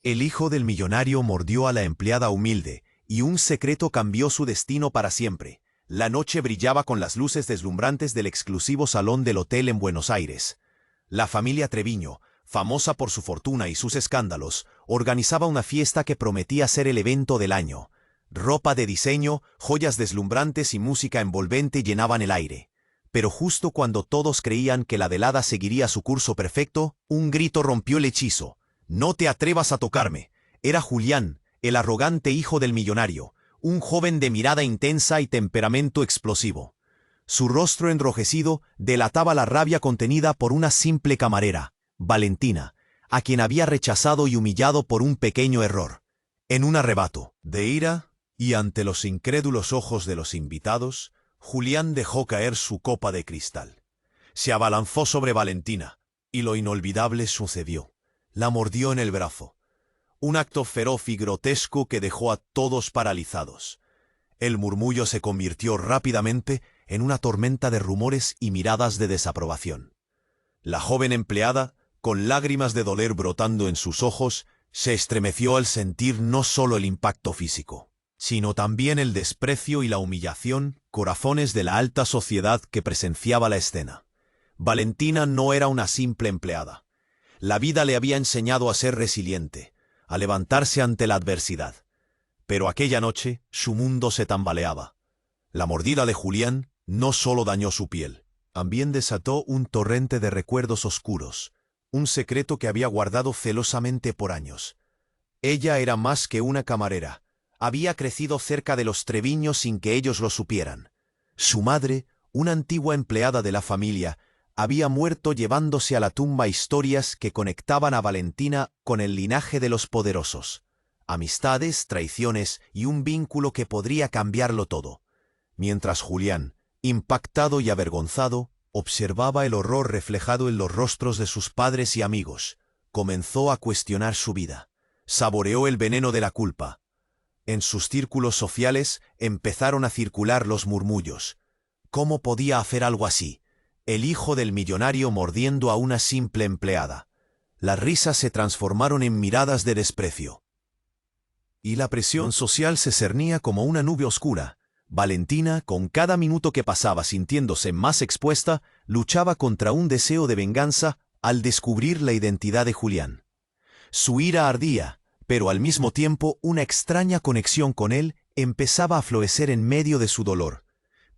El hijo del millonario mordió a la empleada humilde, y un secreto cambió su destino para siempre. La noche brillaba con las luces deslumbrantes del exclusivo salón del hotel en Buenos Aires. La familia Treviño, famosa por su fortuna y sus escándalos, organizaba una fiesta que prometía ser el evento del año. Ropa de diseño, joyas deslumbrantes y música envolvente llenaban el aire. Pero justo cuando todos creían que la velada seguiría su curso perfecto, un grito rompió el hechizo. «No te atrevas a tocarme». Era Julián, el arrogante hijo del millonario, un joven de mirada intensa y temperamento explosivo. Su rostro enrojecido delataba la rabia contenida por una simple camarera, Valentina, a quien había rechazado y humillado por un pequeño error. En un arrebato de ira, y ante los incrédulos ojos de los invitados, Julián dejó caer su copa de cristal. Se abalanzó sobre Valentina, y lo inolvidable sucedió. La mordió en el brazo. Un acto feroz y grotesco que dejó a todos paralizados. El murmullo se convirtió rápidamente en una tormenta de rumores y miradas de desaprobación. La joven empleada, con lágrimas de dolor brotando en sus ojos, se estremeció al sentir no solo el impacto físico, sino también el desprecio y la humillación, corazones de la alta sociedad que presenciaba la escena. Valentina no era una simple empleada. La vida le había enseñado a ser resiliente, a levantarse ante la adversidad. Pero aquella noche su mundo se tambaleaba. La mordida de Julián no solo dañó su piel, también desató un torrente de recuerdos oscuros, un secreto que había guardado celosamente por años. Ella era más que una camarera. Había crecido cerca de los Treviños sin que ellos lo supieran. Su madre, una antigua empleada de la familia, había muerto llevándose a la tumba historias que conectaban a Valentina con el linaje de los poderosos. Amistades, traiciones y un vínculo que podría cambiarlo todo. Mientras Julián, impactado y avergonzado, observaba el horror reflejado en los rostros de sus padres y amigos, comenzó a cuestionar su vida. Saboreó el veneno de la culpa. En sus círculos sociales empezaron a circular los murmullos. ¿Cómo podía hacer algo así? El hijo del millonario mordiendo a una simple empleada. Las risas se transformaron en miradas de desprecio. Y la presión social se cernía como una nube oscura. Valentina, con cada minuto que pasaba sintiéndose más expuesta, luchaba contra un deseo de venganza al descubrir la identidad de Julián. Su ira ardía, pero al mismo tiempo una extraña conexión con él empezaba a florecer en medio de su dolor.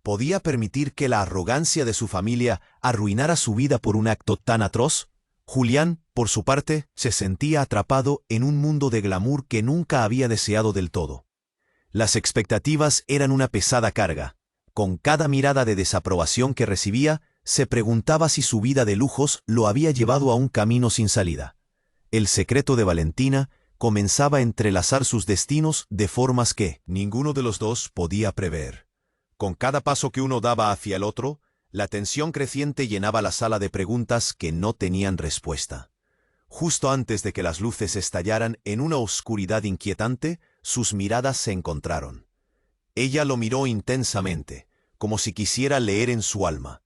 ¿Podía permitir que la arrogancia de su familia arruinara su vida por un acto tan atroz? Julián, por su parte, se sentía atrapado en un mundo de glamour que nunca había deseado del todo. Las expectativas eran una pesada carga. Con cada mirada de desaprobación que recibía, se preguntaba si su vida de lujos lo había llevado a un camino sin salida. El secreto de Valentina comenzaba a entrelazar sus destinos de formas que ninguno de los dos podía prever. Con cada paso que uno daba hacia el otro, la tensión creciente llenaba la sala de preguntas que no tenían respuesta. Justo antes de que las luces estallaran en una oscuridad inquietante, sus miradas se encontraron. Ella lo miró intensamente, como si quisiera leer en su alma.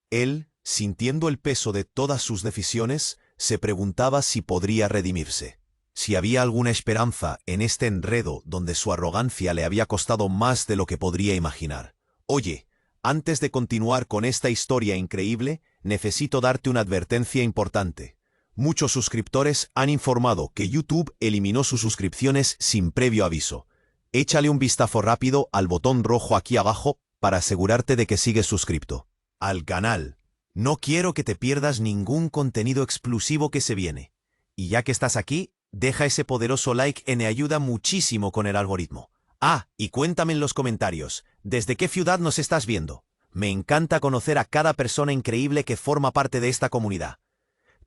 Él, sintiendo el peso de todas sus decisiones, se preguntaba si podría redimirse. Si había alguna esperanza en este enredo donde su arrogancia le había costado más de lo que podría imaginar. Oye, antes de continuar con esta historia increíble, necesito darte una advertencia importante. Muchos suscriptores han informado que YouTube eliminó sus suscripciones sin previo aviso. Échale un vistazo rápido al botón rojo aquí abajo para asegurarte de que sigues suscrito al canal. No quiero que te pierdas ningún contenido exclusivo que se viene. Y ya que estás aquí, deja ese poderoso like me ayuda muchísimo con el algoritmo. Ah, y cuéntame en los comentarios, ¿desde qué ciudad nos estás viendo? Me encanta conocer a cada persona increíble que forma parte de esta comunidad.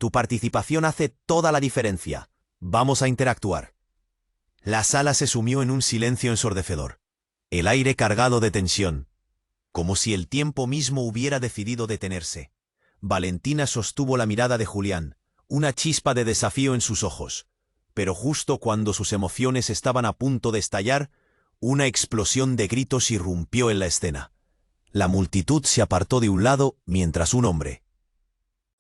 Tu participación hace toda la diferencia. Vamos a interactuar. La sala se sumió en un silencio ensordecedor. El aire cargado de tensión. Como si el tiempo mismo hubiera decidido detenerse. Valentina sostuvo la mirada de Julián, una chispa de desafío en sus ojos. Pero justo cuando sus emociones estaban a punto de estallar, una explosión de gritos irrumpió en la escena. La multitud se apartó de un lado mientras un hombre,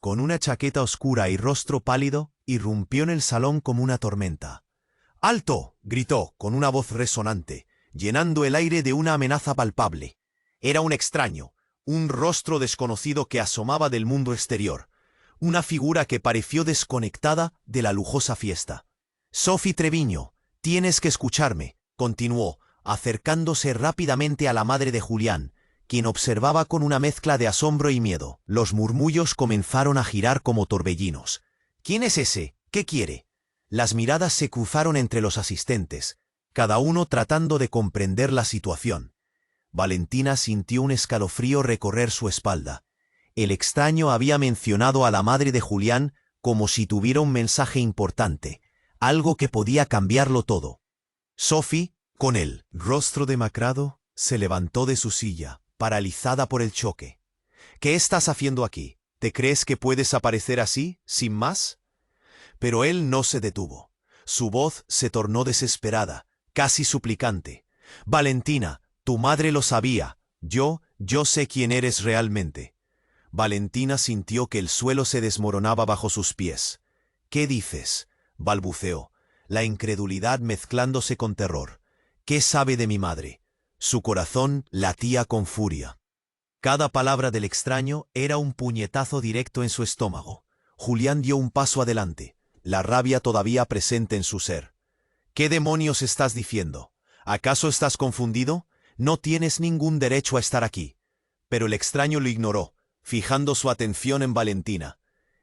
con una chaqueta oscura y rostro pálido, irrumpió en el salón como una tormenta. ¡Alto! Gritó, con una voz resonante, llenando el aire de una amenaza palpable. Era un extraño, un rostro desconocido que asomaba del mundo exterior, una figura que pareció desconectada de la lujosa fiesta. Sophie Treviño, tienes que escucharme, continuó, acercándose rápidamente a la madre de Julián, quien observaba con una mezcla de asombro y miedo. Los murmullos comenzaron a girar como torbellinos. ¿Quién es ese? ¿Qué quiere? Las miradas se cruzaron entre los asistentes, cada uno tratando de comprender la situación. Valentina sintió un escalofrío recorrer su espalda. El extraño había mencionado a la madre de Julián como si tuviera un mensaje importante, algo que podía cambiarlo todo. Sophie, con el rostro demacrado, se levantó de su silla, paralizada por el choque. ¿Qué estás haciendo aquí? ¿Te crees que puedes aparecer así, sin más? Pero él no se detuvo. Su voz se tornó desesperada, casi suplicante. Valentina, tu madre lo sabía. Yo sé quién eres realmente. Valentina sintió que el suelo se desmoronaba bajo sus pies. ¿Qué dices? Balbuceó, la incredulidad mezclándose con terror. ¿Qué sabe de mi madre? Su corazón latía con furia. Cada palabra del extraño era un puñetazo directo en su estómago. Julián dio un paso adelante, la rabia todavía presente en su ser. ¿Qué demonios estás diciendo? ¿Acaso estás confundido? No tienes ningún derecho a estar aquí. Pero el extraño lo ignoró, fijando su atención en Valentina.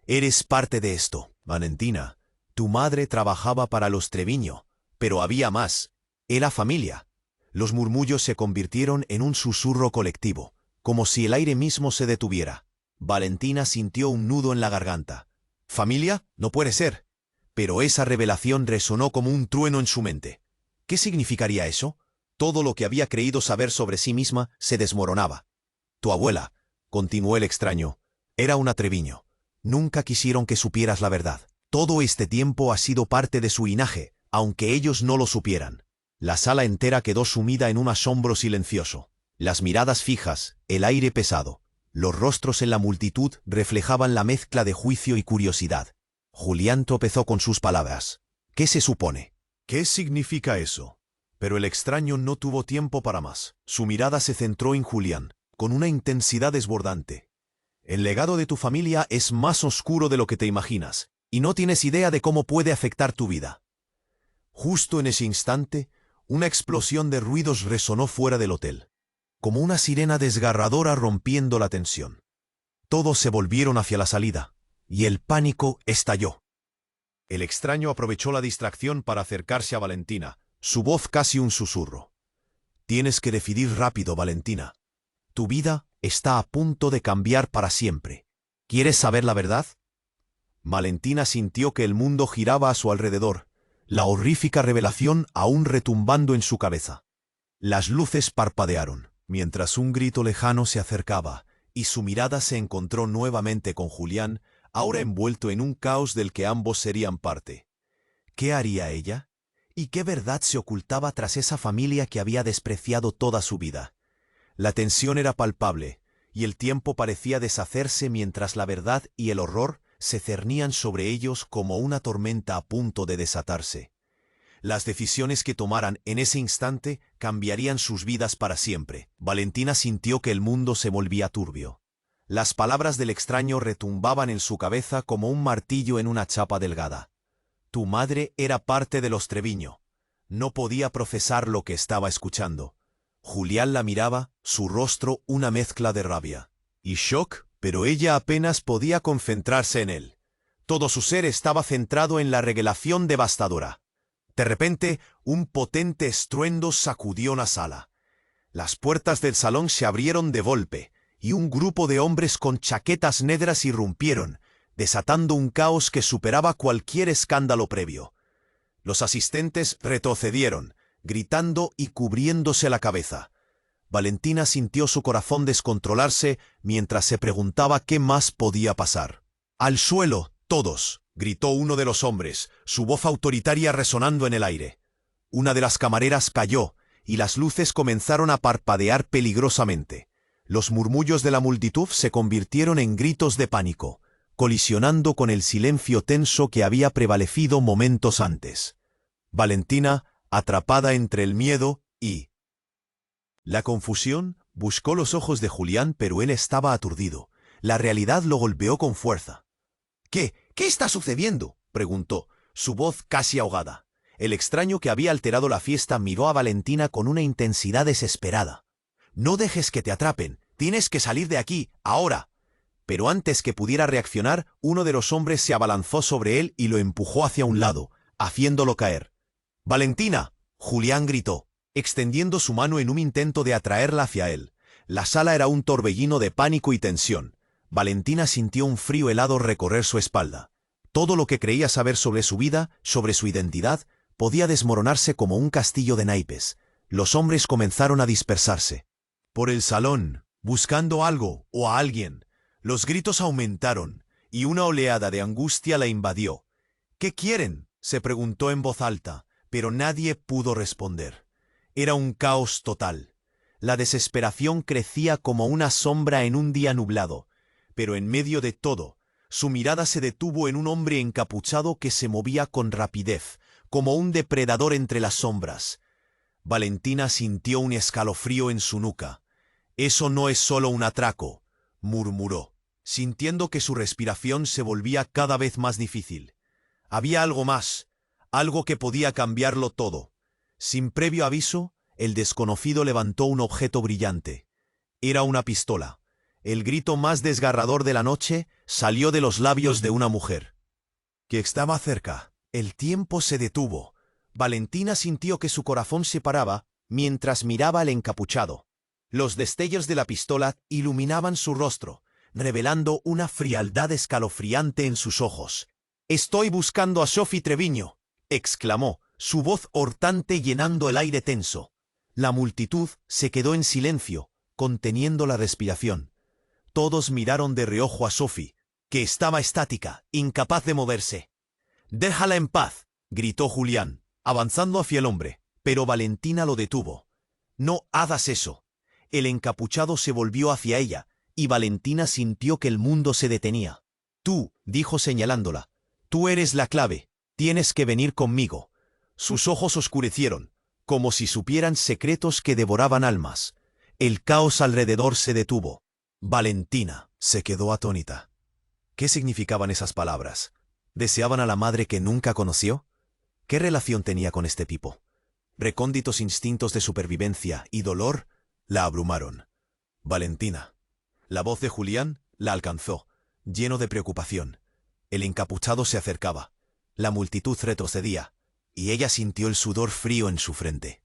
Eres parte de esto, Valentina. Tu madre trabajaba para los Treviño, pero había más. Era familia. Los murmullos se convirtieron en un susurro colectivo, como si el aire mismo se detuviera. Valentina sintió un nudo en la garganta. ¿Familia? No puede ser. Pero esa revelación resonó como un trueno en su mente. ¿Qué significaría eso? Todo lo que había creído saber sobre sí misma se desmoronaba. Tu abuela, continuó el extraño, era una Treviño. Nunca quisieron que supieras la verdad. Todo este tiempo has sido parte de su linaje, aunque ellos no lo supieran. La sala entera quedó sumida en un asombro silencioso. Las miradas fijas, el aire pesado. Los rostros en la multitud reflejaban la mezcla de juicio y curiosidad. Julián tropezó con sus palabras. ¿Qué se supone? ¿Qué significa eso? Pero el extraño no tuvo tiempo para más. Su mirada se centró en Julián, con una intensidad desbordante. El legado de tu familia es más oscuro de lo que te imaginas, y no tienes idea de cómo puede afectar tu vida. Justo en ese instante, una explosión de ruidos resonó fuera del hotel, como una sirena desgarradora rompiendo la tensión. Todos se volvieron hacia la salida, y el pánico estalló. El extraño aprovechó la distracción para acercarse a Valentina, su voz casi un susurro. Tienes que decidir rápido, Valentina. Tu vida está a punto de cambiar para siempre. ¿Quieres saber la verdad? Valentina sintió que el mundo giraba a su alrededor, la horrífica revelación aún retumbando en su cabeza. Las luces parpadearon, mientras un grito lejano se acercaba, y su mirada se encontró nuevamente con Julián, ahora envuelto en un caos del que ambos serían parte. ¿Qué haría ella? ¿Y qué verdad se ocultaba tras esa familia que había despreciado toda su vida? La tensión era palpable, y el tiempo parecía deshacerse mientras la verdad y el horror se cernían sobre ellos como una tormenta a punto de desatarse. Las decisiones que tomaran en ese instante cambiarían sus vidas para siempre. Valentina sintió que el mundo se volvía turbio. Las palabras del extraño retumbaban en su cabeza como un martillo en una chapa delgada. Tu madre era parte de los Treviño. No podía procesar lo que estaba escuchando. Julián la miraba, su rostro una mezcla de rabia y shock, pero ella apenas podía concentrarse en él. Todo su ser estaba centrado en la revelación devastadora. De repente, un potente estruendo sacudió la sala. Las puertas del salón se abrieron de golpe, y un grupo de hombres con chaquetas negras irrumpieron, desatando un caos que superaba cualquier escándalo previo. Los asistentes retrocedieron, gritando y cubriéndose la cabeza. Valentina sintió su corazón descontrolarse mientras se preguntaba qué más podía pasar. ¡Al suelo, todos!, gritó uno de los hombres, su voz autoritaria resonando en el aire. Una de las camareras cayó, y las luces comenzaron a parpadear peligrosamente. Los murmullos de la multitud se convirtieron en gritos de pánico, colisionando con el silencio tenso que había prevalecido momentos antes. Valentina, atrapada entre el miedo y la confusión, buscó los ojos de Julián, pero él estaba aturdido. La realidad lo golpeó con fuerza. ¿Qué está sucediendo?, preguntó, su voz casi ahogada. El extraño que había alterado la fiesta miró a Valentina con una intensidad desesperada. «No dejes que te atrapen, tienes que salir de aquí, ahora». Pero antes que pudiera reaccionar, uno de los hombres se abalanzó sobre él y lo empujó hacia un lado, haciéndolo caer. «¡Valentina!», Julián gritó, extendiendo su mano en un intento de atraerla hacia él. La sala era un torbellino de pánico y tensión. Valentina sintió un frío helado recorrer su espalda. Todo lo que creía saber sobre su vida, sobre su identidad, podía desmoronarse como un castillo de naipes. Los hombres comenzaron a dispersarse por el salón, buscando algo o a alguien. Los gritos aumentaron, y una oleada de angustia la invadió. «¿Qué quieren?», se preguntó en voz alta, pero nadie pudo responder. Era un caos total. La desesperación crecía como una sombra en un día nublado, pero en medio de todo, su mirada se detuvo en un hombre encapuchado que se movía con rapidez, como un depredador entre las sombras. Valentina sintió un escalofrío en su nuca. «Eso no es solo un atraco», murmuró, sintiendo que su respiración se volvía cada vez más difícil. Había algo más, algo que podía cambiarlo todo. Sin previo aviso, el desconocido levantó un objeto brillante. Era una pistola. El grito más desgarrador de la noche salió de los labios de una mujer que estaba cerca. El tiempo se detuvo. Valentina sintió que su corazón se paraba mientras miraba al encapuchado. Los destellos de la pistola iluminaban su rostro, revelando una frialdad escalofriante en sus ojos. «Estoy buscando a Sophie Treviño», exclamó, su voz hortante llenando el aire tenso. La multitud se quedó en silencio, conteniendo la respiración. Todos miraron de reojo a Sophie, que estaba estática, incapaz de moverse. «Déjala en paz», gritó Julián, avanzando hacia el hombre, pero Valentina lo detuvo. «No hagas eso». El encapuchado se volvió hacia ella, y Valentina sintió que el mundo se detenía. «Tú», dijo señalándola, «tú eres la clave, tienes que venir conmigo». Sus ojos oscurecieron, como si supieran secretos que devoraban almas. El caos alrededor se detuvo. Valentina se quedó atónita. ¿Qué significaban esas palabras? ¿Deseaban a la madre que nunca conoció? ¿Qué relación tenía con este tipo? Recónditos instintos de supervivencia y dolor la abrumaron. «Valentina». La voz de Julián la alcanzó, lleno de preocupación. El encapuchado se acercaba. La multitud retrocedía, y ella sintió el sudor frío en su frente.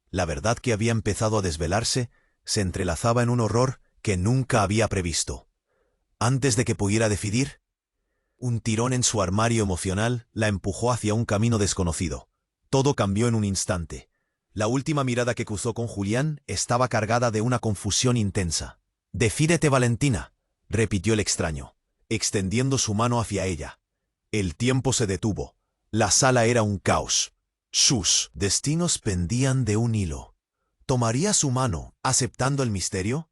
La verdad que había empezado a desvelarse se entrelazaba en un horror que nunca había previsto. Antes de que pudiera decidir, un tirón en su armario emocional la empujó hacia un camino desconocido. Todo cambió en un instante. La última mirada que cruzó con Julián estaba cargada de una confusión intensa. «Decídete, Valentina», repitió el extraño, extendiendo su mano hacia ella. El tiempo se detuvo. La sala era un caos. Sus destinos pendían de un hilo. ¿Tomaría su mano, aceptando el misterio?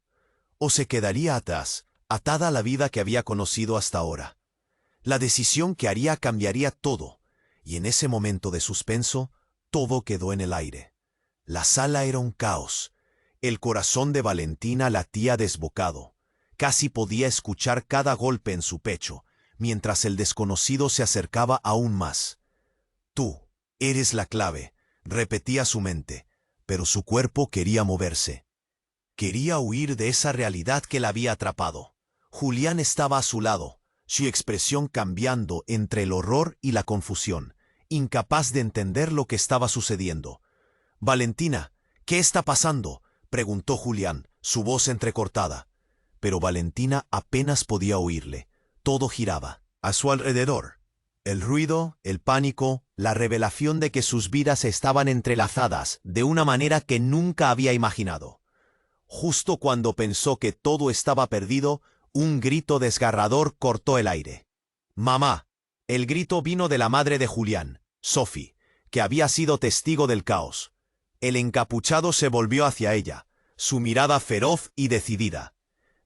¿O se quedaría atrás, atada a la vida que había conocido hasta ahora? La decisión que haría cambiaría todo, y en ese momento de suspenso, todo quedó en el aire. La sala era un caos. El corazón de Valentina latía desbocado. Casi podía escuchar cada golpe en su pecho, mientras el desconocido se acercaba aún más. «Tú eres la clave», repetía su mente, pero su cuerpo quería moverse. Quería huir de esa realidad que la había atrapado. Julián estaba a su lado, su expresión cambiando entre el horror y la confusión, incapaz de entender lo que estaba sucediendo. «Valentina, ¿qué está pasando?», preguntó Julián, su voz entrecortada. Pero Valentina apenas podía oírle. Todo giraba a su alrededor. El ruido, el pánico, la revelación de que sus vidas estaban entrelazadas de una manera que nunca había imaginado. Justo cuando pensó que todo estaba perdido, un grito desgarrador cortó el aire. «¡Mamá!». El grito vino de la madre de Julián, Sophie, que había sido testigo del caos. El encapuchado se volvió hacia ella, su mirada feroz y decidida.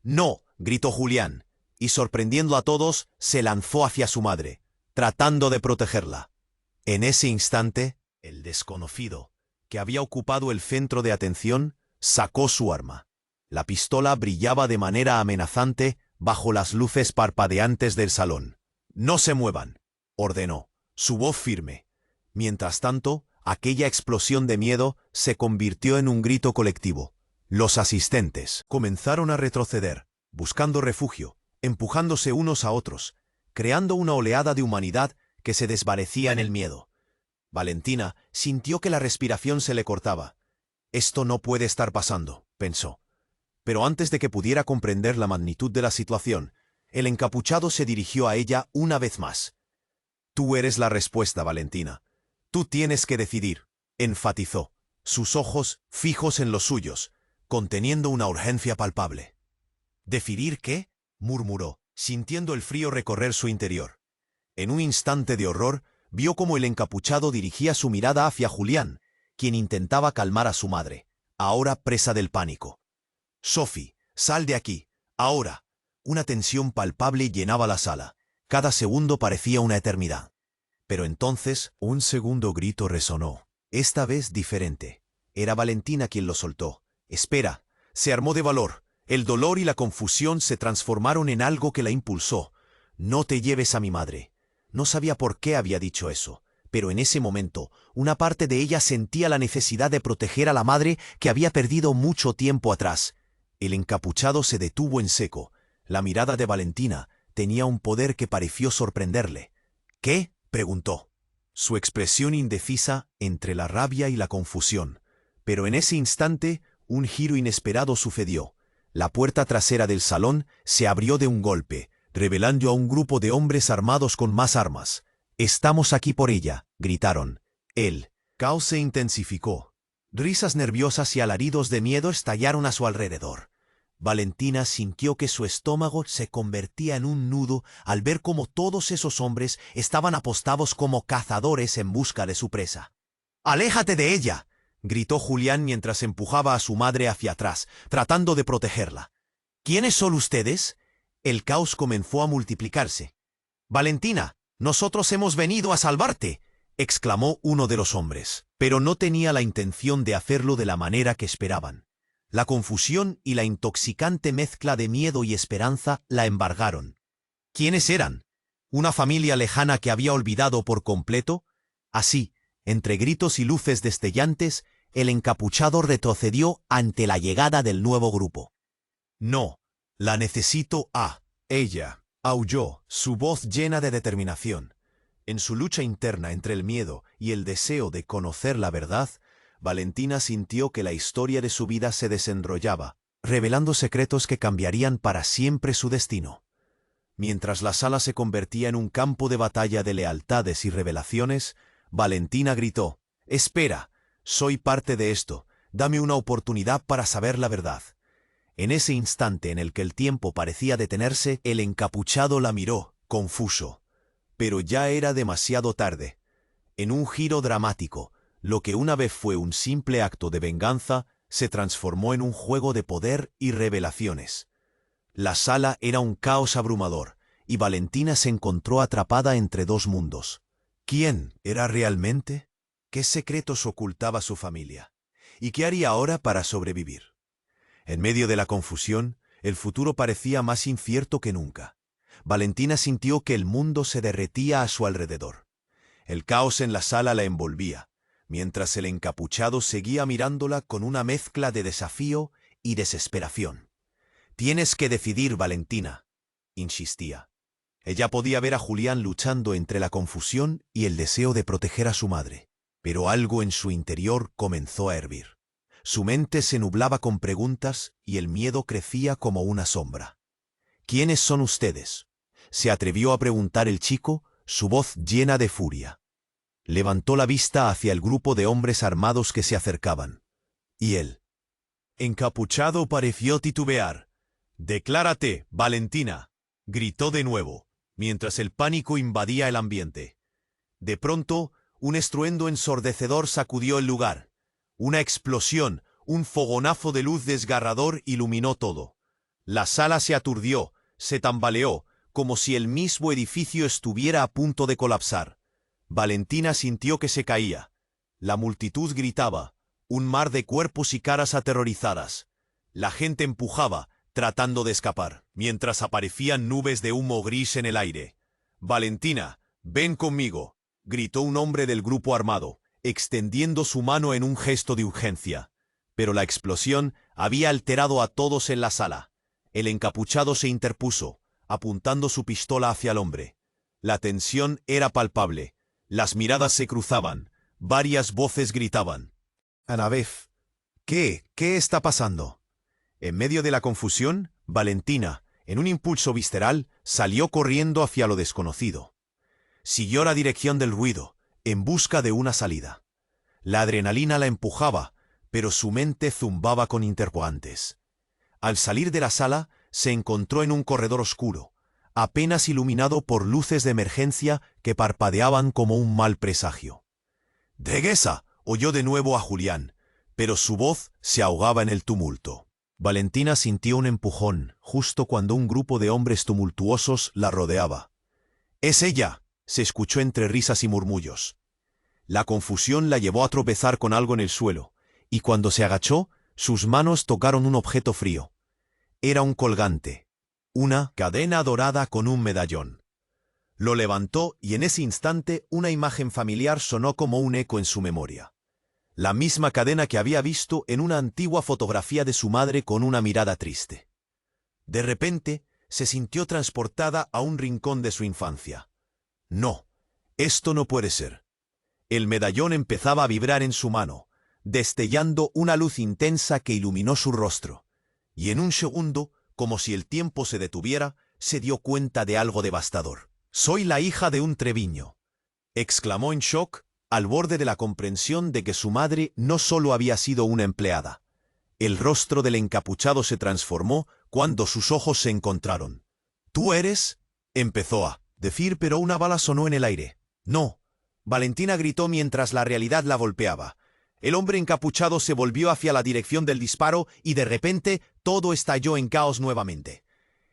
«¡No!», gritó Julián, y sorprendiendo a todos, se lanzó hacia su madre, tratando de protegerla. En ese instante, El desconocido, que había ocupado el centro de atención, sacó su arma. La pistola brillaba de manera amenazante bajo las luces parpadeantes del salón. «No se muevan», ordenó, su voz firme. Mientras tanto, aquella explosión de miedo se convirtió en un grito colectivo. Los asistentes comenzaron a retroceder, buscando refugio, empujándose unos a otros, creando una oleada de humanidad que se desvanecía en el miedo. Valentina sintió que la respiración se le cortaba. «Esto no puede estar pasando», pensó. Pero antes de que pudiera comprender la magnitud de la situación, el encapuchado se dirigió a ella una vez más. «Tú eres la respuesta, Valentina. Tú tienes que decidir», enfatizó, sus ojos fijos en los suyos, conteniendo una urgencia palpable. «¿Decidir qué?», murmuró, sintiendo el frío recorrer su interior. En un instante de horror, vio cómo el encapuchado dirigía su mirada hacia Julián, quien intentaba calmar a su madre, ahora presa del pánico. «Sophie, sal de aquí, ahora». Una tensión palpable llenaba la sala. Cada segundo parecía una eternidad. Pero entonces, un segundo grito resonó, esta vez diferente. Era Valentina quien lo soltó. «Espera». Se armó de valor. El dolor y la confusión se transformaron en algo que la impulsó. «No te lleves a mi madre». No sabía por qué había dicho eso, pero en ese momento, una parte de ella sentía la necesidad de proteger a la madre que había perdido mucho tiempo atrás. El encapuchado se detuvo en seco. La mirada de Valentina tenía un poder que pareció sorprenderle. «¿Qué?», preguntó, su expresión indecisa entre la rabia y la confusión. Pero en ese instante, un giro inesperado sucedió. La puerta trasera del salón se abrió de un golpe, revelando a un grupo de hombres armados con más armas. «Estamos aquí por ella», gritaron. El caos se intensificó. Risas nerviosas y alaridos de miedo estallaron a su alrededor. Valentina sintió que su estómago se convertía en un nudo al ver cómo todos esos hombres estaban apostados como cazadores en busca de su presa. «¡Aléjate de ella!», gritó Julián mientras empujaba a su madre hacia atrás, tratando de protegerla. «¿Quiénes son ustedes?». El caos comenzó a multiplicarse. «Valentina, nosotros hemos venido a salvarte», exclamó uno de los hombres, pero no tenía la intención de hacerlo de la manera que esperaban. La confusión y la intoxicante mezcla de miedo y esperanza la embargaron. ¿Quiénes eran? ¿Una familia lejana que había olvidado por completo? Así, entre gritos y luces destellantes, el encapuchado retrocedió ante la llegada del nuevo grupo. «No, la necesito a ella», aulló, su voz llena de determinación. En su lucha interna entre el miedo y el deseo de conocer la verdad, Valentina sintió que la historia de su vida se desenrollaba, revelando secretos que cambiarían para siempre su destino. Mientras la sala se convertía en un campo de batalla de lealtades y revelaciones, Valentina gritó: «Espera, soy parte de esto, dame una oportunidad para saber la verdad». En ese instante en el que el tiempo parecía detenerse, el encapuchado la miró, confuso. Pero ya era demasiado tarde. En un giro dramático, lo que una vez fue un simple acto de venganza, se transformó en un juego de poder y revelaciones. La sala era un caos abrumador, y Valentina se encontró atrapada entre dos mundos. ¿Quién era realmente? ¿Qué secretos ocultaba su familia? ¿Y qué haría ahora para sobrevivir? En medio de la confusión, el futuro parecía más incierto que nunca. Valentina sintió que el mundo se derretía a su alrededor. El caos en la sala la envolvía, mientras el encapuchado seguía mirándola con una mezcla de desafío y desesperación. «Tienes que decidir, Valentina», insistía. Ella podía ver a Julián luchando entre la confusión y el deseo de proteger a su madre, pero algo en su interior comenzó a hervir. Su mente se nublaba con preguntas y el miedo crecía como una sombra. «¿Quiénes son ustedes?», se atrevió a preguntar el chico, su voz llena de furia. Levantó la vista hacia el grupo de hombres armados que se acercaban. Y él, encapuchado, pareció titubear. «Declárate, Valentina», gritó de nuevo, mientras el pánico invadía el ambiente. De pronto, un estruendo ensordecedor sacudió el lugar. Una explosión, un fogonazo de luz desgarrador iluminó todo. La sala se aturdió, se tambaleó, como si el mismo edificio estuviera a punto de colapsar. Valentina sintió que se caía. La multitud gritaba, un mar de cuerpos y caras aterrorizadas. La gente empujaba, tratando de escapar, mientras aparecían nubes de humo gris en el aire. «Valentina, ven conmigo», gritó un hombre del grupo armado, extendiendo su mano en un gesto de urgencia. Pero la explosión había alterado a todos en la sala. El encapuchado se interpuso, apuntando su pistola hacia el hombre. La tensión era palpable. Las miradas se cruzaban. Varias voces gritaban. «Annabeth, ¿qué está pasando?» En medio de la confusión, Valentina, en un impulso visceral, salió corriendo hacia lo desconocido. Siguió la dirección del ruido, en busca de una salida. La adrenalina la empujaba, pero su mente zumbaba con interrogantes. Al salir de la sala, se encontró en un corredor oscuro, apenas iluminado por luces de emergencia que parpadeaban como un mal presagio. «¡Dehesa!», oyó de nuevo a Julián, pero su voz se ahogaba en el tumulto. Valentina sintió un empujón justo cuando un grupo de hombres tumultuosos la rodeaba. «¡Es ella!», se escuchó entre risas y murmullos. La confusión la llevó a tropezar con algo en el suelo, y cuando se agachó, sus manos tocaron un objeto frío. Era un colgante, una cadena dorada con un medallón. Lo levantó y en ese instante una imagen familiar sonó como un eco en su memoria. La misma cadena que había visto en una antigua fotografía de su madre con una mirada triste. De repente, se sintió transportada a un rincón de su infancia. No, esto no puede ser. El medallón empezaba a vibrar en su mano, destellando una luz intensa que iluminó su rostro. Y en un segundo, como si el tiempo se detuviera, se dio cuenta de algo devastador. «Soy la hija de un Treviño», exclamó en shock, al borde de la comprensión de que su madre no solo había sido una empleada. El rostro del encapuchado se transformó cuando sus ojos se encontraron. «¿Tú eres?», empezó a decir, pero una bala sonó en el aire. «No», Valentina gritó mientras la realidad la golpeaba. El hombre encapuchado se volvió hacia la dirección del disparo y de repente todo estalló en caos nuevamente.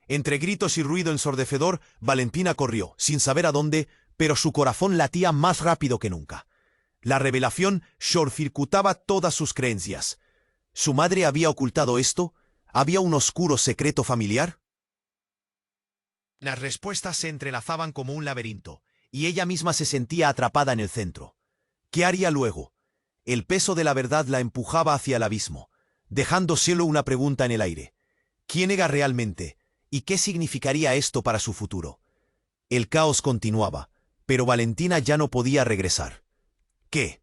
Entre gritos y ruido ensordecedor, Valentina corrió, sin saber a dónde, pero su corazón latía más rápido que nunca. La revelación shortcircuitaba todas sus creencias. ¿Su madre había ocultado esto? ¿Había un oscuro secreto familiar? Las respuestas se entrelazaban como un laberinto, y ella misma se sentía atrapada en el centro. ¿Qué haría luego? El peso de la verdad la empujaba hacia el abismo, dejando solo una pregunta en el aire. ¿Quién era realmente? ¿Y qué significaría esto para su futuro? El caos continuaba, pero Valentina ya no podía regresar. ¿Qué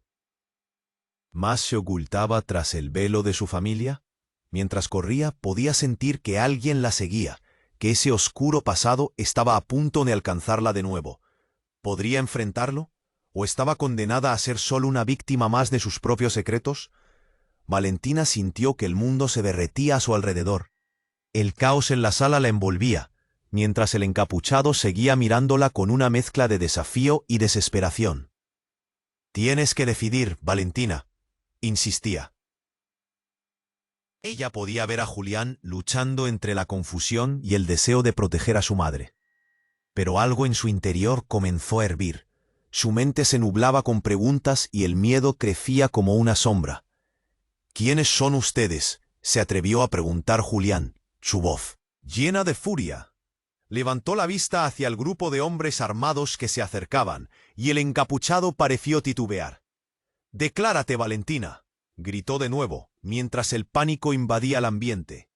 más se ocultaba tras el velo de su familia? Mientras corría, podía sentir que alguien la seguía, que ese oscuro pasado estaba a punto de alcanzarla de nuevo. ¿Podría enfrentarlo? ¿O estaba condenada a ser solo una víctima más de sus propios secretos? Valentina sintió que el mundo se derretía a su alrededor. El caos en la sala la envolvía, mientras el encapuchado seguía mirándola con una mezcla de desafío y desesperación. «Tienes que decidir, Valentina», insistía. Ella podía ver a Julián luchando entre la confusión y el deseo de proteger a su madre. Pero algo en su interior comenzó a hervir. Su mente se nublaba con preguntas y el miedo crecía como una sombra. «¿Quiénes son ustedes?», se atrevió a preguntar Julián, su voz llena de furia. Levantó la vista hacia el grupo de hombres armados que se acercaban, y el encapuchado pareció titubear. «Declárate, Valentina», gritó de nuevo, mientras el pánico invadía el ambiente.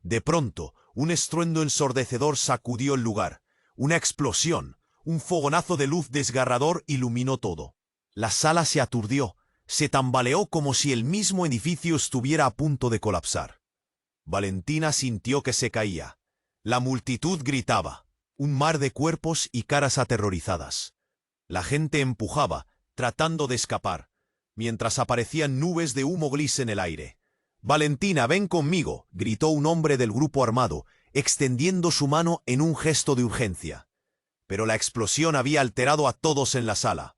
De pronto, un estruendo ensordecedor sacudió el lugar. Una explosión, un fogonazo de luz desgarrador iluminó todo. La sala se aturdió, se tambaleó como si el mismo edificio estuviera a punto de colapsar. Valentina sintió que se caía. La multitud gritaba, un mar de cuerpos y caras aterrorizadas. La gente empujaba, tratando de escapar, mientras aparecían nubes de humo gris en el aire. «Valentina, ven conmigo», gritó un hombre del grupo armado, extendiendo su mano en un gesto de urgencia. Pero la explosión había alterado a todos en la sala.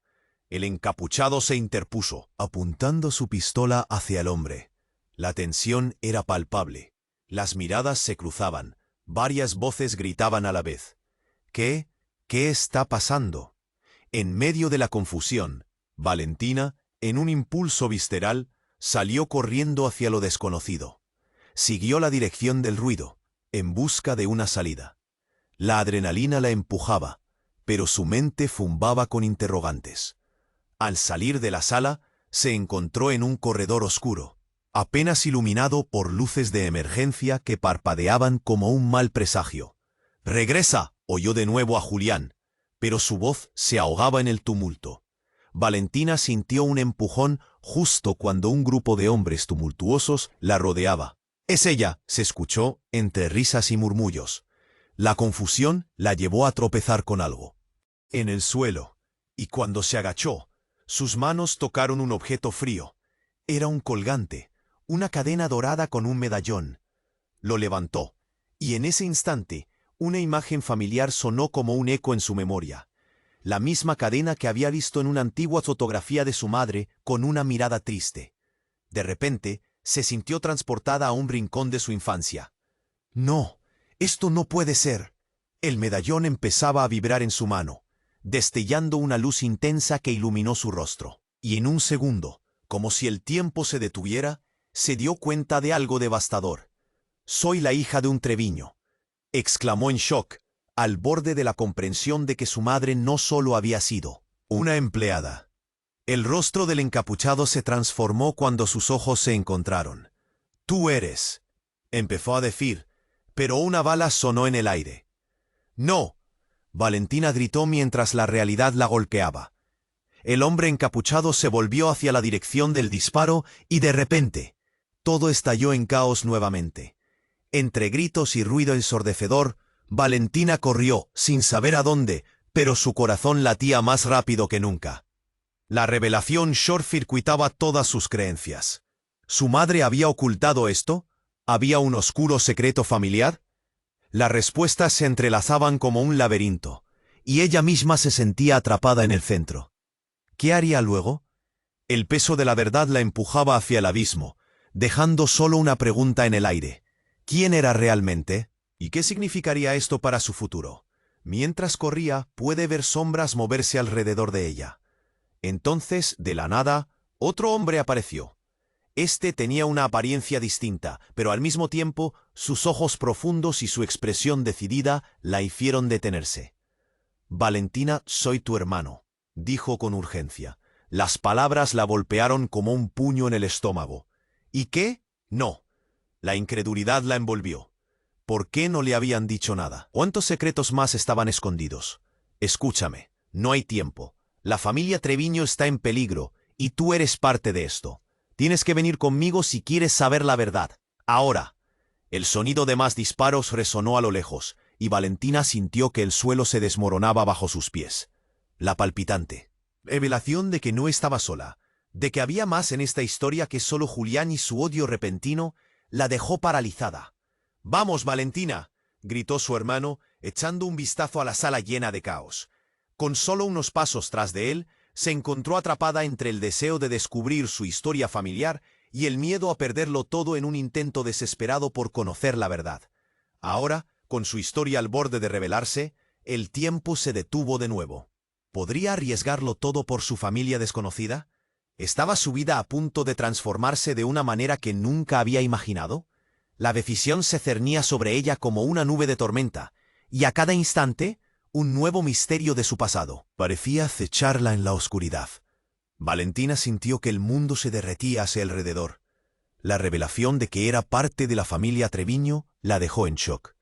El encapuchado se interpuso, apuntando su pistola hacia el hombre. La tensión era palpable. Las miradas se cruzaban. Varias voces gritaban a la vez. ¿Qué está pasando? En medio de la confusión, Valentina, En un impulso visceral, salió corriendo hacia lo desconocido. Siguió la dirección del ruido, en busca de una salida. La adrenalina la empujaba, pero su mente zumbaba con interrogantes. Al salir de la sala, se encontró en un corredor oscuro, apenas iluminado por luces de emergencia que parpadeaban como un mal presagio. «¡Regresa!», oyó de nuevo a Julián, pero su voz se ahogaba en el tumulto. Valentina sintió un empujón justo cuando un grupo de hombres tumultuosos la rodeaba. «¡Es ella!», se escuchó entre risas y murmullos. La confusión la llevó a tropezar con algo en el suelo, y cuando se agachó, sus manos tocaron un objeto frío. Era un colgante, una cadena dorada con un medallón. Lo levantó, y en ese instante, una imagen familiar sonó como un eco en su memoria. La misma cadena que había visto en una antigua fotografía de su madre con una mirada triste. De repente, se sintió transportada a un rincón de su infancia. «No, esto no puede ser». El medallón empezaba a vibrar en su mano, destellando una luz intensa que iluminó su rostro. Y en un segundo, como si el tiempo se detuviera, se dio cuenta de algo devastador. «Soy la hija de un Treviño», exclamó en shock, al borde de la comprensión de que su madre no solo había sido una empleada. El rostro del encapuchado se transformó cuando sus ojos se encontraron. «Tú eres», empezó a decir, pero una bala sonó en el aire. «No», Valentina gritó mientras la realidad la golpeaba. El hombre encapuchado se volvió hacia la dirección del disparo y de repente, todo estalló en caos nuevamente. Entre gritos y ruido ensordecedor, Valentina corrió, sin saber a dónde, pero su corazón latía más rápido que nunca. La revelación short-circuitaba todas sus creencias. ¿Su madre había ocultado esto? ¿Había un oscuro secreto familiar? Las respuestas se entrelazaban como un laberinto, y ella misma se sentía atrapada en el centro. ¿Qué haría luego? El peso de la verdad la empujaba hacia el abismo, dejando solo una pregunta en el aire. ¿Quién era realmente? ¿Y qué significaría esto para su futuro? Mientras corría, puede ver sombras moverse alrededor de ella. Entonces, de la nada, otro hombre apareció. Este tenía una apariencia distinta, pero al mismo tiempo, sus ojos profundos y su expresión decidida la hicieron detenerse. «Valentina, soy tu hermano», dijo con urgencia. Las palabras la golpearon como un puño en el estómago. ¿Y qué? No. La incredulidad la envolvió. ¿Por qué no le habían dicho nada? ¿Cuántos secretos más estaban escondidos? «Escúchame, no hay tiempo. La familia Treviño está en peligro, y tú eres parte de esto. Tienes que venir conmigo si quieres saber la verdad. Ahora». El sonido de más disparos resonó a lo lejos, y Valentina sintió que el suelo se desmoronaba bajo sus pies. La palpitante revelación de que no estaba sola, de que había más en esta historia que solo Julián y su odio repentino, la dejó paralizada. «¡Vamos, Valentina!», gritó su hermano, echando un vistazo a la sala llena de caos. Con solo unos pasos tras de él, se encontró atrapada entre el deseo de descubrir su historia familiar y el miedo a perderlo todo en un intento desesperado por conocer la verdad. Ahora, con su historia al borde de revelarse, el tiempo se detuvo de nuevo. ¿Podría arriesgarlo todo por su familia desconocida? ¿Estaba su vida a punto de transformarse de una manera que nunca había imaginado? La decisión se cernía sobre ella como una nube de tormenta, y a cada instante, un nuevo misterio de su pasado parecía acecharla en la oscuridad. Valentina sintió que el mundo se derretía a su alrededor. La revelación de que era parte de la familia Treviño la dejó en shock.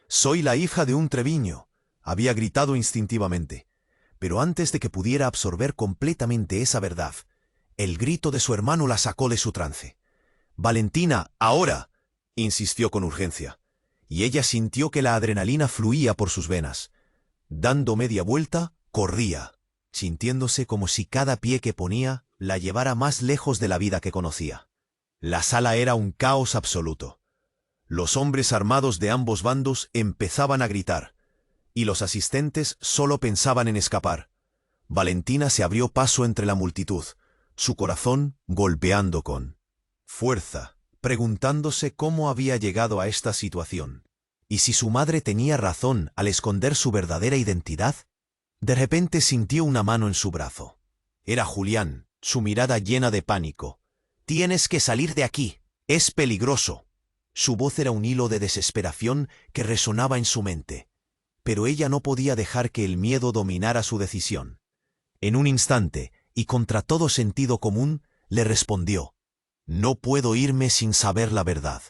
«Soy la hija de un Treviño», había gritado instintivamente. Pero antes de que pudiera absorber completamente esa verdad, el grito de su hermano la sacó de su trance. «Valentina, ahora», insistió con urgencia, y ella sintió que la adrenalina fluía por sus venas. Dando media vuelta, corría, sintiéndose como si cada pie que ponía la llevara más lejos de la vida que conocía. La sala era un caos absoluto. Los hombres armados de ambos bandos empezaban a gritar, y los asistentes solo pensaban en escapar. Valentina se abrió paso entre la multitud, su corazón golpeando con fuerza, preguntándose cómo había llegado a esta situación. ¿Y si su madre tenía razón al esconder su verdadera identidad? De repente sintió una mano en su brazo. Era Julián, su mirada llena de pánico. «Tienes que salir de aquí. Es peligroso». Su voz era un hilo de desesperación que resonaba en su mente. Pero ella no podía dejar que el miedo dominara su decisión. En un instante, y contra todo sentido común, le respondió: «No puedo irme sin saber la verdad».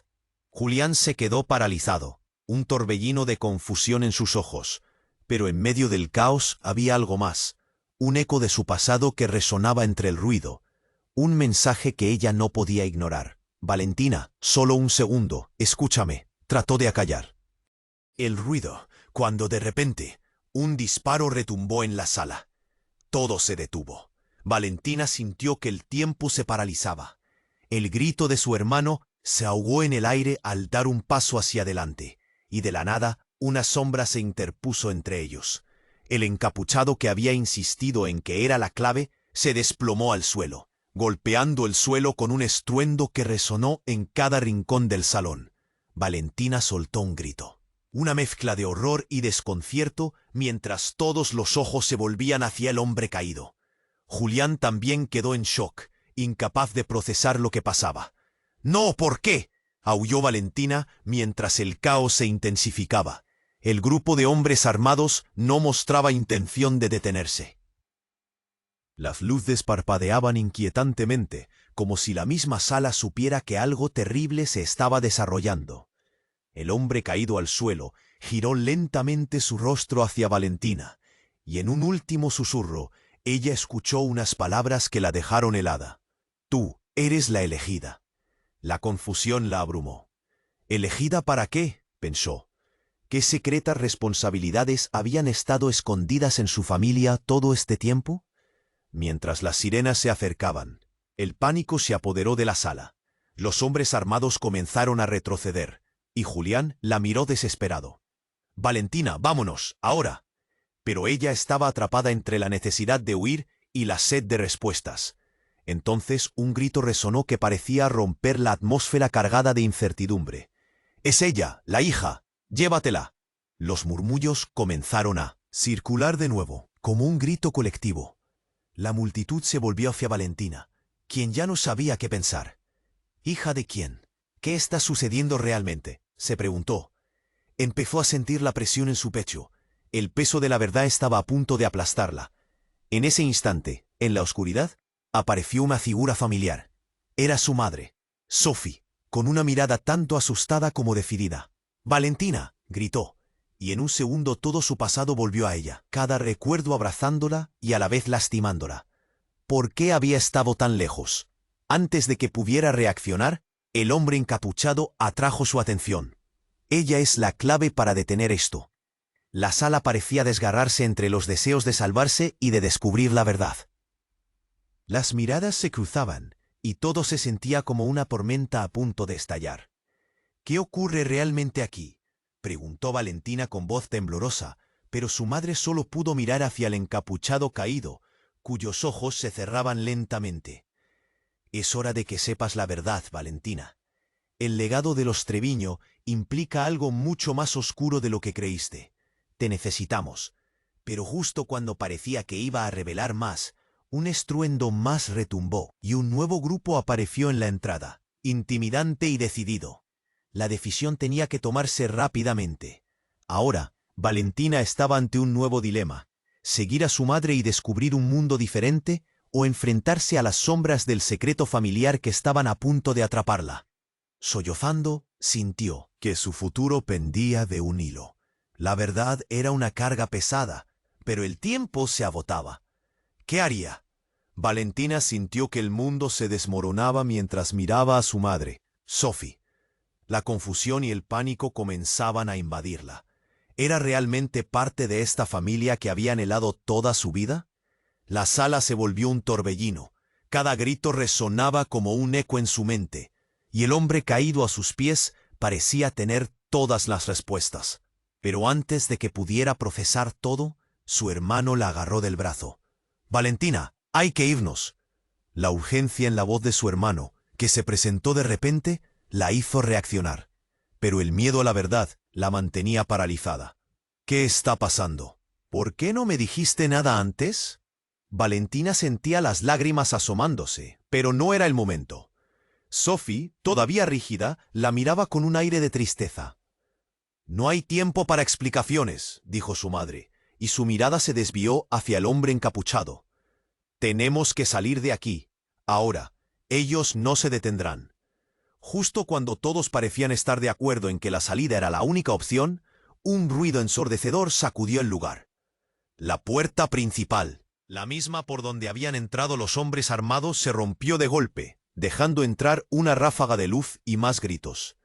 Julián se quedó paralizado, un torbellino de confusión en sus ojos, pero en medio del caos había algo más, un eco de su pasado que resonaba entre el ruido, un mensaje que ella no podía ignorar. «Valentina, solo un segundo, escúchame», trató de acallar el ruido, cuando de repente un disparo retumbó en la sala. Todo se detuvo. Valentina sintió que el tiempo se paralizaba. El grito de su hermano se ahogó en el aire al dar un paso hacia adelante, y de la nada una sombra se interpuso entre ellos. El encapuchado que había insistido en que era la clave se desplomó al suelo, golpeando el suelo con un estruendo que resonó en cada rincón del salón. Valentina soltó un grito, una mezcla de horror y desconcierto, mientras todos los ojos se volvían hacia el hombre caído. Julián también quedó en shock, incapaz de procesar lo que pasaba. «¡No! ¿Por qué?», aulló Valentina mientras el caos se intensificaba. El grupo de hombres armados no mostraba intención de detenerse. Las luces parpadeaban inquietantemente, como si la misma sala supiera que algo terrible se estaba desarrollando. El hombre caído al suelo giró lentamente su rostro hacia Valentina, y en un último susurro, ella escuchó unas palabras que la dejaron helada. «Tú eres la elegida». La confusión la abrumó. «¿Elegida para qué?», pensó. ¿Qué secretas responsabilidades habían estado escondidas en su familia todo este tiempo? Mientras las sirenas se acercaban, el pánico se apoderó de la sala. Los hombres armados comenzaron a retroceder, y Julián la miró desesperado. «Valentina, vámonos, ahora». Pero ella estaba atrapada entre la necesidad de huir y la sed de respuestas. Entonces un grito resonó que parecía romper la atmósfera cargada de incertidumbre. «¡Es ella, la hija! ¡Llévatela!». Los murmullos comenzaron a circular de nuevo, como un grito colectivo. La multitud se volvió hacia Valentina, quien ya no sabía qué pensar. «¿Hija de quién? ¿Qué está sucediendo realmente?», se preguntó. Empezó a sentir la presión en su pecho. El peso de la verdad estaba a punto de aplastarla. En ese instante, en la oscuridad, apareció una figura familiar. Era su madre, Sophie, con una mirada tanto asustada como decidida. «¡Valentina!», gritó, y en un segundo todo su pasado volvió a ella, cada recuerdo abrazándola y a la vez lastimándola. ¿Por qué había estado tan lejos? Antes de que pudiera reaccionar, el hombre encapuchado atrajo su atención. «Ella es la clave para detener esto». La sala parecía desgarrarse entre los deseos de salvarse y de descubrir la verdad. Las miradas se cruzaban, y todo se sentía como una tormenta a punto de estallar. «¿Qué ocurre realmente aquí?», preguntó Valentina con voz temblorosa, pero su madre solo pudo mirar hacia el encapuchado caído, cuyos ojos se cerraban lentamente. «Es hora de que sepas la verdad, Valentina. El legado de los Treviño implica algo mucho más oscuro de lo que creíste. Te necesitamos». Pero justo cuando parecía que iba a revelar más, un estruendo más retumbó, y un nuevo grupo apareció en la entrada, intimidante y decidido. La decisión tenía que tomarse rápidamente. Ahora, Valentina estaba ante un nuevo dilema: seguir a su madre y descubrir un mundo diferente, o enfrentarse a las sombras del secreto familiar que estaban a punto de atraparla. Sollozando, sintió que su futuro pendía de un hilo. La verdad era una carga pesada, pero el tiempo se agotaba. ¿Qué haría? Valentina sintió que el mundo se desmoronaba mientras miraba a su madre, Sophie. La confusión y el pánico comenzaban a invadirla. ¿Era realmente parte de esta familia que había anhelado toda su vida? La sala se volvió un torbellino. Cada grito resonaba como un eco en su mente, y el hombre caído a sus pies parecía tener todas las respuestas. Pero antes de que pudiera procesar todo, su hermano la agarró del brazo. «Valentina, hay que irnos». La urgencia en la voz de su hermano, que se presentó de repente, la hizo reaccionar. Pero el miedo a la verdad la mantenía paralizada. «¿Qué está pasando? ¿Por qué no me dijiste nada antes?». Valentina sentía las lágrimas asomándose, pero no era el momento. Sophie, todavía rígida, la miraba con un aire de tristeza. «No hay tiempo para explicaciones», dijo su madre, y su mirada se desvió hacia el hombre encapuchado. «Tenemos que salir de aquí. Ahora, ellos no se detendrán». Justo cuando todos parecían estar de acuerdo en que la salida era la única opción, un ruido ensordecedor sacudió el lugar. La puerta principal, la misma por donde habían entrado los hombres armados, se rompió de golpe, dejando entrar una ráfaga de luz y más gritos.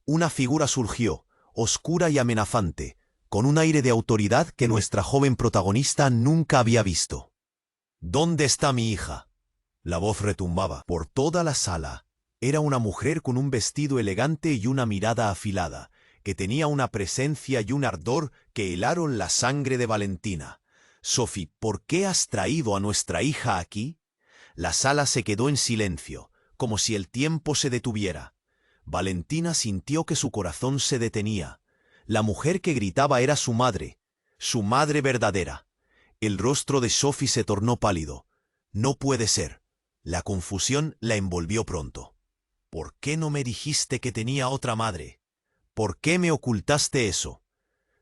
Una figura surgió, oscura y amenazante, con un aire de autoridad que nuestra joven protagonista nunca había visto. «¿Dónde está mi hija?». La voz retumbaba por toda la sala. Era una mujer con un vestido elegante y una mirada afilada, que tenía una presencia y un ardor que helaron la sangre de Valentina. «Sophie, ¿por qué has traído a nuestra hija aquí?». La sala se quedó en silencio, como si el tiempo se detuviera. Valentina sintió que su corazón se detenía. La mujer que gritaba era su madre verdadera. El rostro de Sophie se tornó pálido. «No puede ser». La confusión la envolvió pronto. «¿Por qué no me dijiste que tenía otra madre? ¿Por qué me ocultaste eso?».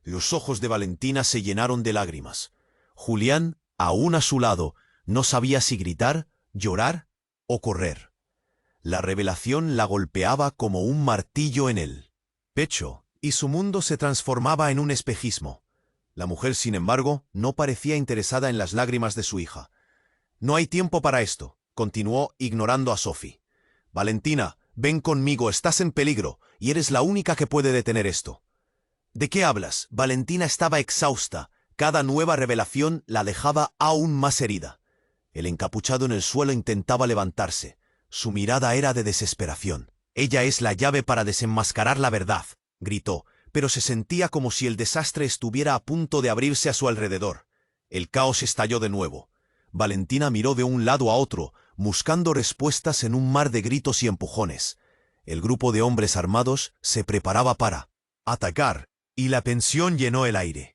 Los ojos de Valentina se llenaron de lágrimas. Julián, aún a su lado, no sabía si gritar, llorar o correr. La revelación la golpeaba como un martillo en el pecho, y su mundo se transformaba en un espejismo. La mujer, sin embargo, no parecía interesada en las lágrimas de su hija. «No hay tiempo para esto», continuó, ignorando a Sophie. «Valentina, ven conmigo, estás en peligro, y eres la única que puede detener esto». «¿De qué hablas?». Valentina estaba exhausta. Cada nueva revelación la dejaba aún más herida. El encapuchado en el suelo intentaba levantarse. Su mirada era de desesperación. «Ella es la llave para desenmascarar la verdad», gritó, pero se sentía como si el desastre estuviera a punto de abrirse a su alrededor. El caos estalló de nuevo. Valentina miró de un lado a otro, buscando respuestas en un mar de gritos y empujones. El grupo de hombres armados se preparaba para atacar, y la tensión llenó el aire.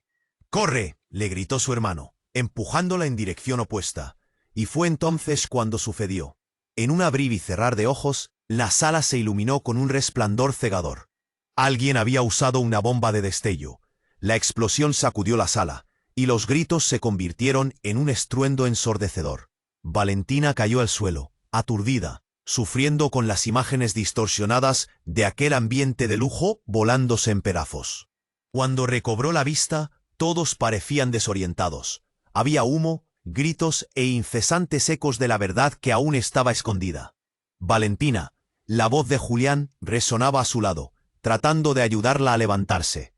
«¡Corre!», le gritó su hermano, empujándola en dirección opuesta. Y fue entonces cuando sucedió. En un abrir y cerrar de ojos, la sala se iluminó con un resplandor cegador. Alguien había usado una bomba de destello. La explosión sacudió la sala, y los gritos se convirtieron en un estruendo ensordecedor. Valentina cayó al suelo, aturdida, sufriendo con las imágenes distorsionadas de aquel ambiente de lujo volándose en pedazos. Cuando recobró la vista, todos parecían desorientados. Había humo, gritos e incesantes ecos de la verdad que aún estaba escondida. «Valentina», la voz de Julián resonaba a su lado, tratando de ayudarla a levantarse.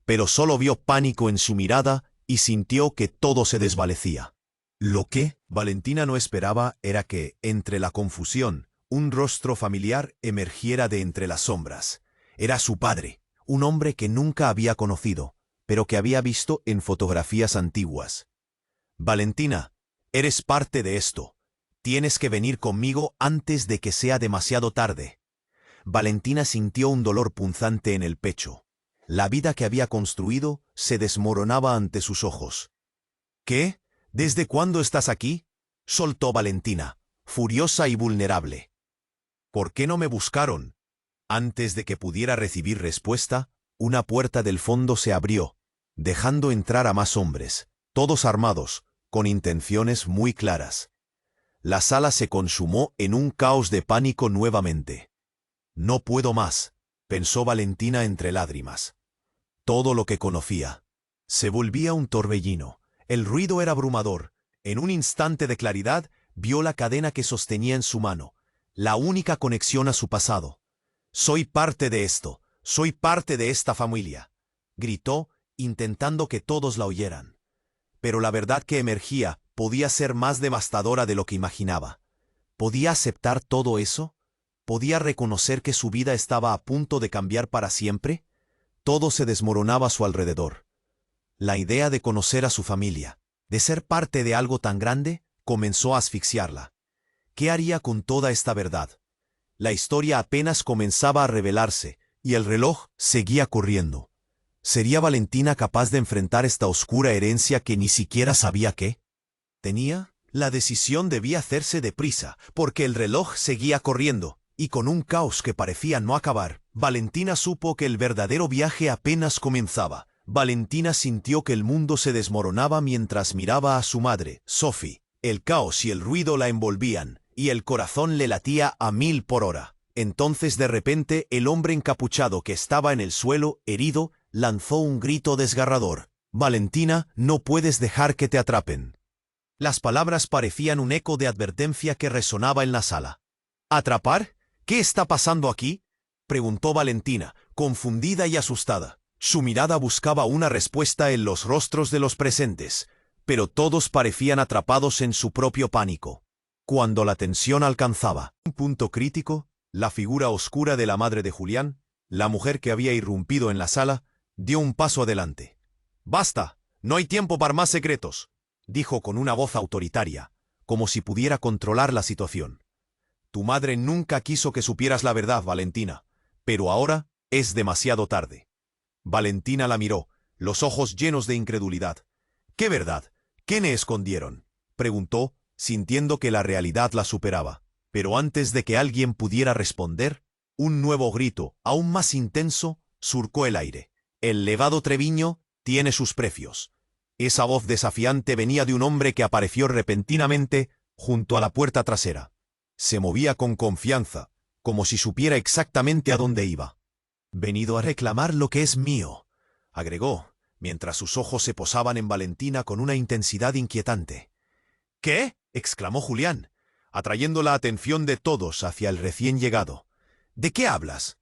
Pero solo vio pánico en su mirada y sintió que todo se desvanecía. Lo que Valentina no esperaba era que, entre la confusión, un rostro familiar emergiera de entre las sombras. Era su padre, un hombre que nunca había conocido, pero que había visto en fotografías antiguas. «Valentina, eres parte de esto. Tienes que venir conmigo antes de que sea demasiado tarde». Valentina sintió un dolor punzante en el pecho. La vida que había construido se desmoronaba ante sus ojos. «¿Qué? ¿Desde cuándo estás aquí?», soltó Valentina, furiosa y vulnerable. «¿Por qué no me buscaron?». Antes de que pudiera recibir respuesta, una puerta del fondo se abrió, dejando entrar a más hombres, todos armados, con intenciones muy claras. La sala se consumó en un caos de pánico nuevamente. «No puedo más», pensó Valentina entre lágrimas. Todo lo que conocía se volvía un torbellino. El ruido era abrumador. En un instante de claridad, vio la cadena que sostenía en su mano, la única conexión a su pasado. «Soy parte de esto, soy parte de esta familia», gritó, intentando que todos la oyeran. Pero la verdad que emergía podía ser más devastadora de lo que imaginaba. ¿Podía aceptar todo eso? ¿Podía reconocer que su vida estaba a punto de cambiar para siempre? Todo se desmoronaba a su alrededor. La idea de conocer a su familia, de ser parte de algo tan grande, comenzó a asfixiarla. ¿Qué haría con toda esta verdad? La historia apenas comenzaba a revelarse, y el reloj seguía corriendo. ¿Sería Valentina capaz de enfrentar esta oscura herencia que ni siquiera sabía qué tenía? La decisión debía hacerse deprisa, porque el reloj seguía corriendo, y con un caos que parecía no acabar, Valentina supo que el verdadero viaje apenas comenzaba. Valentina sintió que el mundo se desmoronaba mientras miraba a su madre, Sophie. El caos y el ruido la envolvían, y el corazón le latía a 1000 por hora. Entonces de repente el hombre encapuchado que estaba en el suelo, herido, lanzó un grito desgarrador. «Valentina, no puedes dejar que te atrapen». Las palabras parecían un eco de advertencia que resonaba en la sala. «¿Atrapar? ¿Qué está pasando aquí?», preguntó Valentina, confundida y asustada. Su mirada buscaba una respuesta en los rostros de los presentes, pero todos parecían atrapados en su propio pánico. Cuando la tensión alcanzaba un punto crítico, la figura oscura de la madre de Julián, la mujer que había irrumpido en la sala, dio un paso adelante. «Basta, no hay tiempo para más secretos», dijo con una voz autoritaria, como si pudiera controlar la situación. «Tu madre nunca quiso que supieras la verdad, Valentina, pero ahora es demasiado tarde». Valentina la miró, los ojos llenos de incredulidad. «¿Qué verdad? ¿Qué me escondieron?», preguntó, sintiendo que la realidad la superaba. Pero antes de que alguien pudiera responder, un nuevo grito, aún más intenso, surcó el aire. «El levado Treviño tiene sus precios». Esa voz desafiante venía de un hombre que apareció repentinamente junto a la puerta trasera. Se movía con confianza, como si supiera exactamente a dónde iba. «Venido a reclamar lo que es mío», agregó, mientras sus ojos se posaban en Valentina con una intensidad inquietante. «¿Qué?», exclamó Julián, atrayendo la atención de todos hacia el recién llegado. «¿De qué hablas?».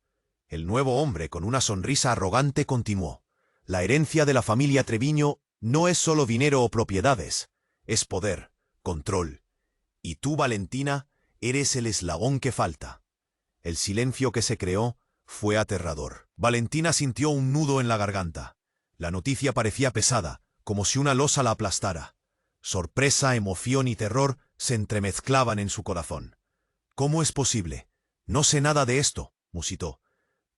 El nuevo hombre, con una sonrisa arrogante, continuó. «La herencia de la familia Treviño no es solo dinero o propiedades, es poder, control. Y tú, Valentina, eres el eslabón que falta». El silencio que se creó fue aterrador. Valentina sintió un nudo en la garganta. La noticia parecía pesada, como si una losa la aplastara. Sorpresa, emoción y terror se entremezclaban en su corazón. «¿Cómo es posible? No sé nada de esto», musitó.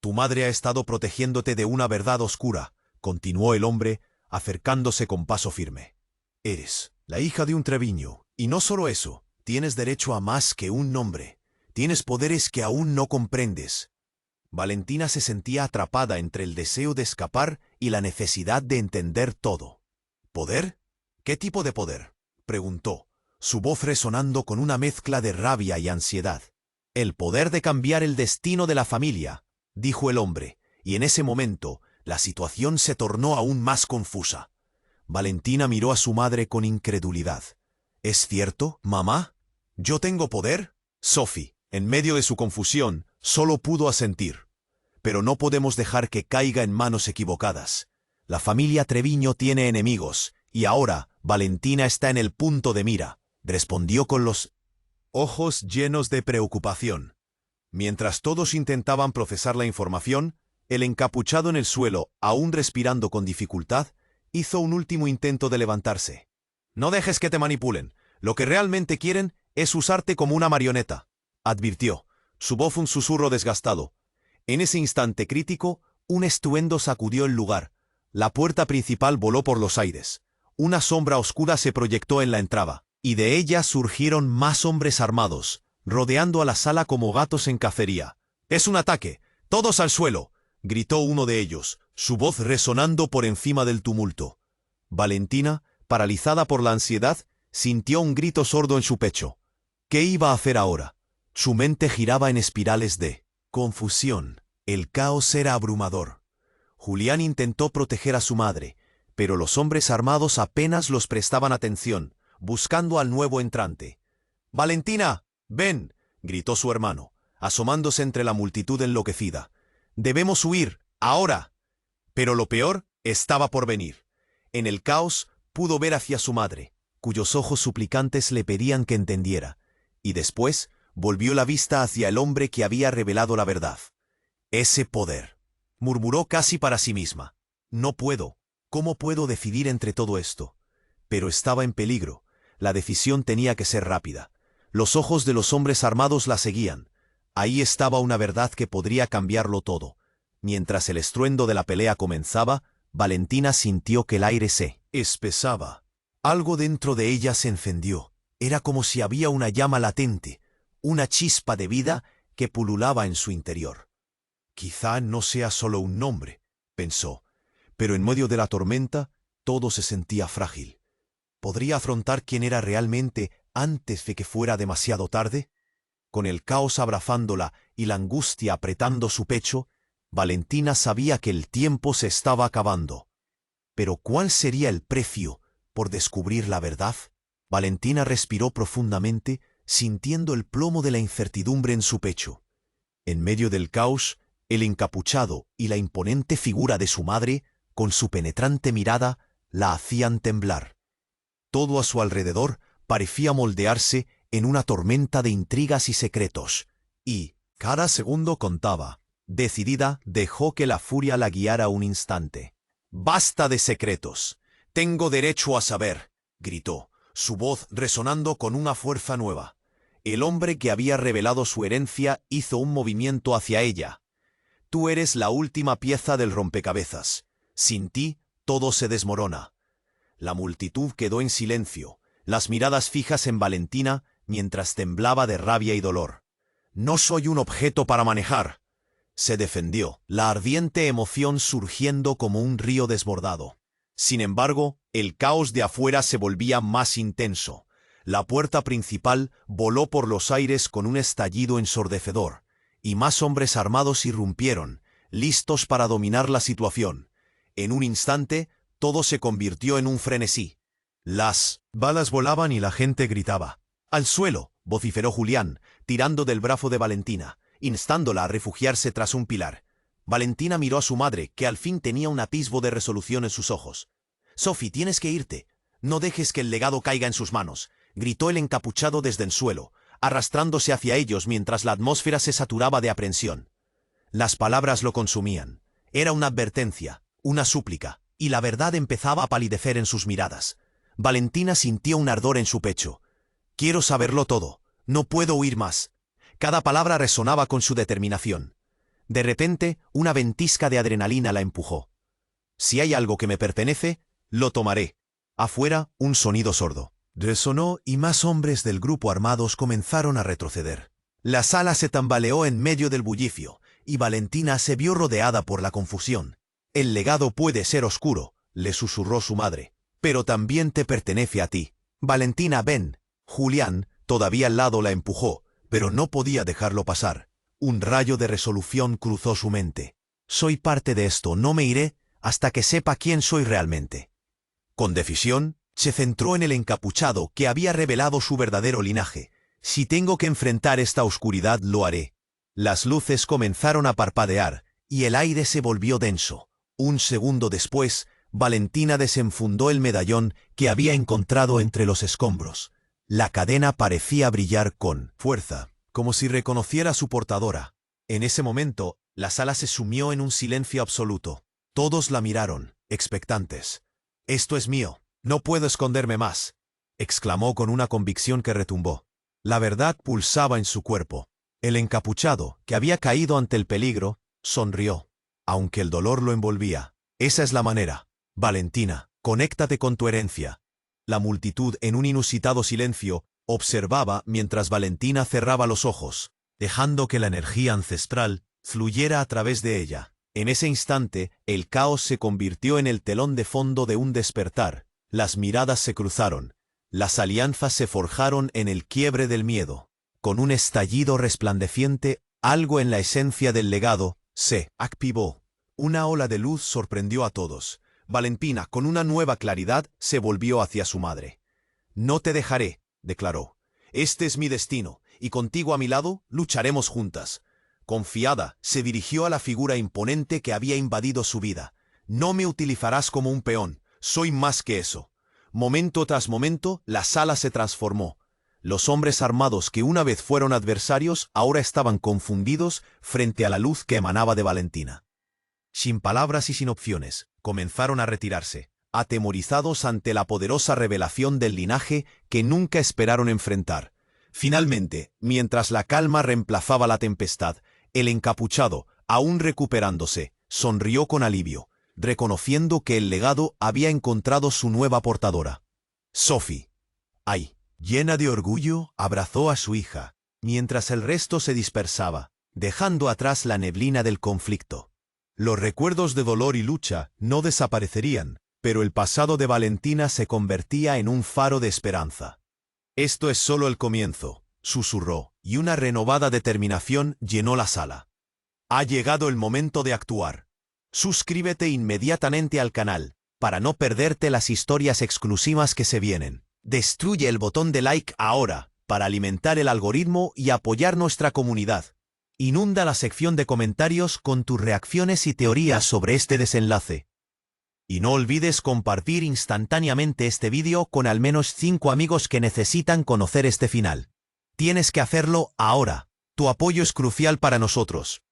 «Tu madre ha estado protegiéndote de una verdad oscura», continuó el hombre, acercándose con paso firme. «Eres la hija de un Treviño, y no solo eso, tienes derecho a más que un nombre. Tienes poderes que aún no comprendes». Valentina se sentía atrapada entre el deseo de escapar y la necesidad de entender todo. «¿Poder? ¿Qué tipo de poder?», preguntó, su voz resonando con una mezcla de rabia y ansiedad. «El poder de cambiar el destino de la familia», dijo el hombre, y en ese momento la situación se tornó aún más confusa. Valentina miró a su madre con incredulidad. «¿Es cierto, mamá? ¿Yo tengo poder?». Sophie, en medio de su confusión, solo pudo asentir. «Pero no podemos dejar que caiga en manos equivocadas. La familia Treviño tiene enemigos, y ahora Valentina está en el punto de mira», respondió con los ojos llenos de preocupación. Mientras todos intentaban procesar la información, el encapuchado en el suelo, aún respirando con dificultad, hizo un último intento de levantarse. «No dejes que te manipulen. Lo que realmente quieren es usarte como una marioneta», advirtió, su voz un susurro desgastado. En ese instante crítico, un estruendo sacudió el lugar. La puerta principal voló por los aires. Una sombra oscura se proyectó en la entrada, y de ella surgieron más hombres armados, rodeando a la sala como gatos en cacería. «Es un ataque. ¡Todos al suelo!», gritó uno de ellos, su voz resonando por encima del tumulto. Valentina, paralizada por la ansiedad, sintió un grito sordo en su pecho. ¿Qué iba a hacer ahora? Su mente giraba en espirales de confusión. El caos era abrumador. Julián intentó proteger a su madre, pero los hombres armados apenas los prestaban atención, buscando al nuevo entrante. «Valentina, ven», gritó su hermano, asomándose entre la multitud enloquecida. «Debemos huir, ahora». Pero lo peor estaba por venir. En el caos pudo ver hacia su madre, cuyos ojos suplicantes le pedían que entendiera, y después volvió la vista hacia el hombre que había revelado la verdad. «Ese poder», murmuró casi para sí misma. «No puedo. ¿Cómo puedo decidir entre todo esto?». Pero estaba en peligro. La decisión tenía que ser rápida. Los ojos de los hombres armados la seguían. Ahí estaba una verdad que podría cambiarlo todo. Mientras el estruendo de la pelea comenzaba, Valentina sintió que el aire se espesaba. Algo dentro de ella se encendió, Era como si había una llama latente, una chispa de vida que pululaba en su interior. Quizá no sea solo un nombre, pensó, pero en medio de la tormenta todo se sentía frágil. ¿Podría afrontar quién era realmente antes de que fuera demasiado tarde? Con el caos abrazándola y la angustia apretando su pecho, Valentina sabía que el tiempo se estaba acabando. Pero ¿cuál sería el precio por descubrir la verdad? Valentina respiró profundamente, sintiendo el plomo de la incertidumbre en su pecho. En medio del caos, el encapuchado y la imponente figura de su madre, con su penetrante mirada, la hacían temblar. Todo a su alrededor parecía moldearse en una tormenta de intrigas y secretos, y cada segundo contaba. Decidida, dejó que la furia la guiara un instante. «¡Basta de secretos! Tengo derecho a saber», gritó, su voz resonando con una fuerza nueva. El hombre que había revelado su herencia hizo un movimiento hacia ella. «Tú eres la última pieza del rompecabezas. Sin ti, todo se desmorona». La multitud quedó en silencio, las miradas fijas en Valentina mientras temblaba de rabia y dolor. «No soy un objeto para manejar», se defendió, la ardiente emoción surgiendo como un río desbordado. Sin embargo, el caos de afuera se volvía más intenso. La puerta principal voló por los aires con un estallido ensordecedor, y más hombres armados irrumpieron, listos para dominar la situación. En un instante, todo se convirtió en un frenesí. Las balas volaban y la gente gritaba. «¡Al suelo!», vociferó Julián, tirando del brazo de Valentina, instándola a refugiarse tras un pilar. Valentina miró a su madre, que al fin tenía un atisbo de resolución en sus ojos. «Sophie, tienes que irte. No dejes que el legado caiga en sus manos», gritó el encapuchado desde el suelo, arrastrándose hacia ellos mientras la atmósfera se saturaba de aprensión. Las palabras lo consumían. Era una advertencia, una súplica, y la verdad empezaba a palidecer en sus miradas. Valentina sintió un ardor en su pecho. «Quiero saberlo todo. No puedo huir más». Cada palabra resonaba con su determinación. De repente, una ventisca de adrenalina la empujó. «Si hay algo que me pertenece, lo tomaré». Afuera, un sonido sordo resonó y más hombres del grupo armados comenzaron a retroceder. La sala se tambaleó en medio del bullicio, y Valentina se vio rodeada por la confusión. «El legado puede ser oscuro», le susurró su madre, «pero también te pertenece a ti». «Valentina, ven». Julián, todavía al lado, la empujó, pero no podía dejarlo pasar. Un rayo de resolución cruzó su mente. «Soy parte de esto, no me iré hasta que sepa quién soy realmente». Con decisión, se centró en el encapuchado que había revelado su verdadero linaje. «Si tengo que enfrentar esta oscuridad, lo haré». Las luces comenzaron a parpadear, y el aire se volvió denso. Un segundo después, Valentina desenfundó el medallón que había encontrado entre los escombros. La cadena parecía brillar con fuerza, como si reconociera a su portadora. En ese momento, la sala se sumió en un silencio absoluto. Todos la miraron, expectantes. «Esto es mío, no puedo esconderme más», exclamó con una convicción que retumbó. La verdad pulsaba en su cuerpo. El encapuchado, que había caído ante el peligro, sonrió, aunque el dolor lo envolvía. «Esa es la manera. Valentina, conéctate con tu herencia». La multitud, en un inusitado silencio, observaba mientras Valentina cerraba los ojos, dejando que la energía ancestral fluyera a través de ella. En ese instante, el caos se convirtió en el telón de fondo de un despertar. Las miradas se cruzaron. Las alianzas se forjaron en el quiebre del miedo. Con un estallido resplandeciente, algo en la esencia del legado se activó. Una ola de luz sorprendió a todos. Valentina, con una nueva claridad, se volvió hacia su madre. «No te dejaré», declaró. «Este es mi destino, y contigo a mi lado lucharemos juntas». Confiada, se dirigió a la figura imponente que había invadido su vida. «No me utilizarás como un peón, soy más que eso». Momento tras momento, la sala se transformó. Los hombres armados que una vez fueron adversarios ahora estaban confundidos frente a la luz que emanaba de Valentina. Sin palabras y sin opciones, comenzaron a retirarse, atemorizados ante la poderosa revelación del linaje que nunca esperaron enfrentar. Finalmente, mientras la calma reemplazaba la tempestad, el encapuchado, aún recuperándose, sonrió con alivio, reconociendo que el legado había encontrado su nueva portadora. «Sophie». «Ay», Llena de orgullo, abrazó a su hija, mientras el resto se dispersaba, dejando atrás la neblina del conflicto. Los recuerdos de dolor y lucha no desaparecerían, pero el pasado de Valentina se convertía en un faro de esperanza. Esto es solo el comienzo, susurró, y una renovada determinación llenó la sala. Ha llegado el momento de actuar. Suscríbete inmediatamente al canal, para no perderte las historias exclusivas que se vienen. Destruye el botón de like ahora, para alimentar el algoritmo y apoyar nuestra comunidad. Inunda la sección de comentarios con tus reacciones y teorías sobre este desenlace. Y no olvides compartir instantáneamente este vídeo con al menos 5 amigos que necesitan conocer este final. Tienes que hacerlo ahora. Tu apoyo es crucial para nosotros.